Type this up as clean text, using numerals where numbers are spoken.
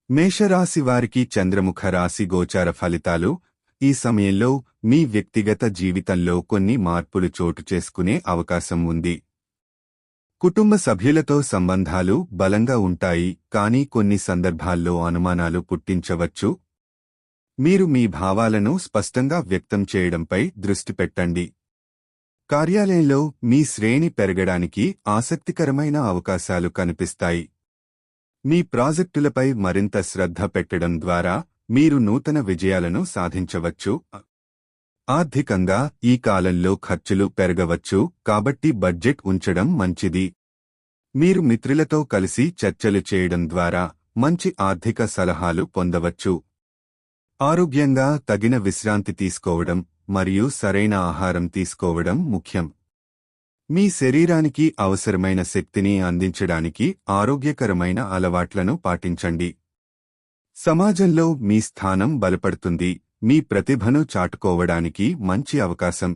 మేషరాశి వారికి చంద్రముఖ రాశి గోచార ఫలితాలు. ఈ సమయంలో మీ వ్యక్తిగత జీవితంలో కొన్ని మార్పులు చోటు చేసుకునే అవకాశం ఉంది. కుటుంబ సభ్యులతో సంబంధాలు బలంగా ఉంటాయి, కానీ కొన్ని సందర్భాల్లో అనుమానాలు పుట్టించవచ్చు. మీరు మీ భావాలను స్పష్టంగా వ్యక్తం చేయడంపై దృష్టి పెట్టండి. కార్యాలయంలో మీ శ్రేణి పెరగడానికి ఆసక్తికరమైన అవకాశాలు కనిపిస్తాయి. మీ ప్రాజెక్టులపై మరింత శ్రద్ధ పెట్టడం ద్వారా మీరు నూతన విజయాలను సాధించవచ్చు. ఆర్థికంగా ఈ కాలంలో ఖర్చులు పెరగవచ్చు, కాబట్టి బడ్జెట్ ఉంచడం మంచిది. మీరు మిత్రులతో కలిసి చర్చలు చేయడం ద్వారా మంచి ఆర్థిక సలహాలు పొందవచ్చు. ఆరోగ్యంగా తగిన విశ్రాంతి తీసుకోవడం మరియు సరైన ఆహారం తీసుకోవడం ముఖ్యం. మీ శరీరానికి అవసరమైన శక్తిని అందించడానికి ఆరోగ్యకరమైన అలవాట్లను పాటించండి. సమాజంలో మీ స్థానం బలపడుతుంది. మీ ప్రతిభను చాటుకోవడానికి మంచి అవకాశం.